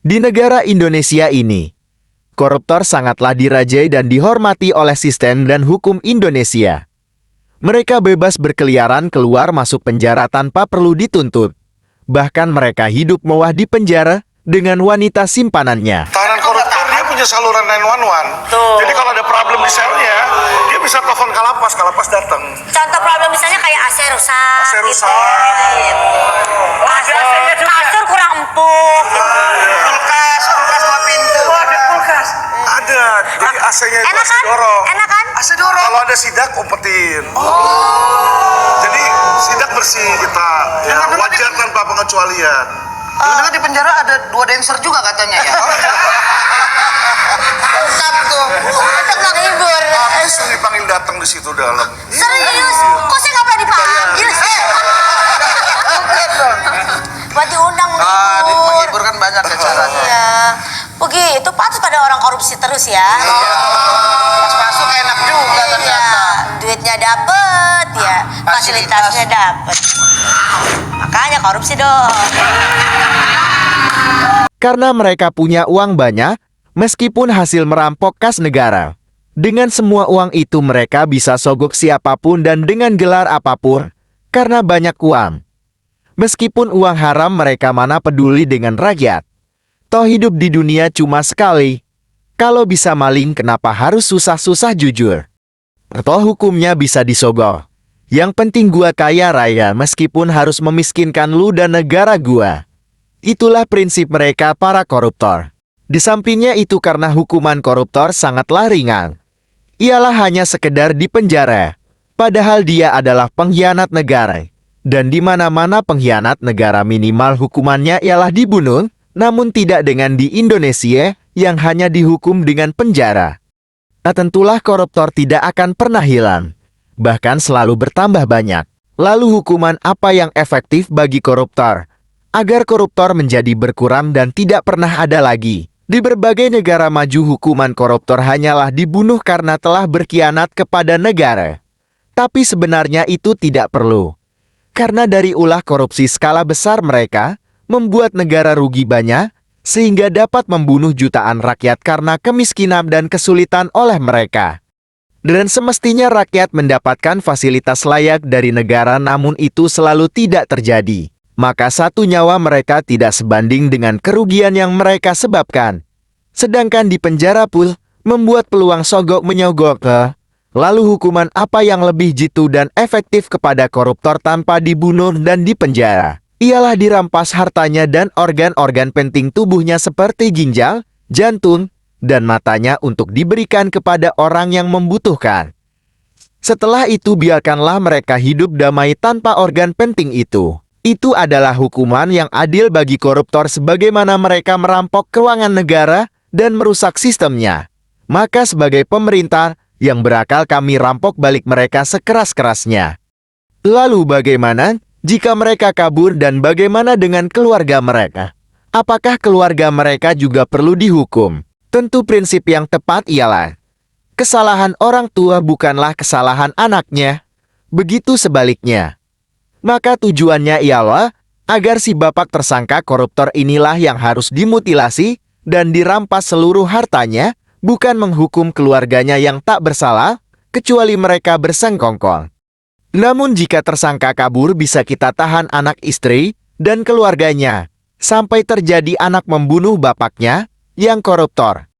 Di negara Indonesia ini, koruptor sangatlah dirajai dan dihormati oleh sistem dan hukum Indonesia. Mereka bebas berkeliaran keluar masuk penjara tanpa perlu dituntut. Bahkan mereka hidup mewah di penjara dengan wanita simpanannya. Tahanan koruptor dia punya saluran 911. Tuh. Jadi kalau ada problem di selnya, dia bisa telepon Kalapas, Kalapas datang. Contoh problem misalnya kayak AC rusak. AC rusak. Kasur kurang empuk. Kulkas 2 pintu. Ada kulkas. Ada. Jadi AC-nya itu Enak AC kan? dorong. Enak kan? AC dorong. Kalau ada sidak umpetin. Jadi sidak bersih kita. Ya, wajar tanpa pengecualian. Dulu di penjara ada 2 dancer juga katanya ya. Mantap tuh. Untuk menghibur. Langsung dipanggil datang di situ dalam. Serius? Kok saya nggak pernah dipanggil? Buat diundang menghibur. Menghibur kan banyak ya caranya. Iya. Begitu patut pada orang korupsi terus ya. Pas masuk enak juga Iya. ternyata. Duitnya dapet ya. Fasilitasnya dapet. Makanya korupsi dong. Karena mereka punya uang banyak, meskipun hasil merampok kas negara. Dengan semua uang itu mereka bisa sogok siapapun dan dengan gelar apapun, karena banyak uang. Meskipun uang haram mereka mana peduli dengan rakyat. Toh hidup di dunia cuma sekali. Kalau bisa maling kenapa harus susah-susah jujur? Toh hukumnya bisa disogok. Yang penting gua kaya raya meskipun harus memiskinkan lu dan negara gua. Itulah prinsip mereka para koruptor. Di sampingnya itu karena hukuman koruptor sangatlah ringan. Ialah hanya sekedar di penjara. Padahal dia adalah pengkhianat negara. Dan di mana-mana pengkhianat negara minimal hukumannya ialah dibunuh, namun tidak dengan di Indonesia yang hanya dihukum dengan penjara. Nah, tentulah koruptor tidak akan pernah hilang. Bahkan selalu bertambah banyak. Lalu hukuman apa yang efektif bagi koruptor? Agar koruptor menjadi berkurang dan tidak pernah ada lagi. Di berbagai negara maju hukuman koruptor hanyalah dibunuh karena telah berkhianat kepada negara. Tapi sebenarnya itu tidak perlu. Karena dari ulah korupsi skala besar mereka, membuat negara rugi banyak, sehingga dapat membunuh jutaan rakyat karena kemiskinan dan kesulitan oleh mereka. Dan semestinya rakyat mendapatkan fasilitas layak dari negara namun itu selalu tidak terjadi. Maka satu nyawa mereka tidak sebanding dengan kerugian yang mereka sebabkan. Sedangkan di penjara pun, membuat peluang sogok menyogok ke. Lalu hukuman apa yang lebih jitu dan efektif kepada koruptor tanpa dibunuh dan dipenjara? Ialah dirampas hartanya dan organ-organ penting tubuhnya seperti ginjal, jantung, dan matanya untuk diberikan kepada orang yang membutuhkan. Setelah itu biarkanlah mereka hidup damai tanpa organ penting itu. Itu adalah hukuman yang adil bagi koruptor sebagaimana mereka merampok keuangan negara dan merusak sistemnya. Maka sebagai pemerintah yang berakal kami rampok balik mereka sekeras-kerasnya. Lalu bagaimana jika mereka kabur dan bagaimana dengan keluarga mereka? Apakah keluarga mereka juga perlu dihukum? Tentu prinsip yang tepat ialah kesalahan orang tua bukanlah kesalahan anaknya. Begitu sebaliknya. Maka tujuannya ialah agar si bapak tersangka koruptor inilah yang harus dimutilasi dan dirampas seluruh hartanya, bukan menghukum keluarganya yang tak bersalah, kecuali mereka bersengkongkol. Namun jika tersangka kabur bisa kita tahan anak istri dan keluarganya, sampai terjadi anak membunuh bapaknya, yang koruptor.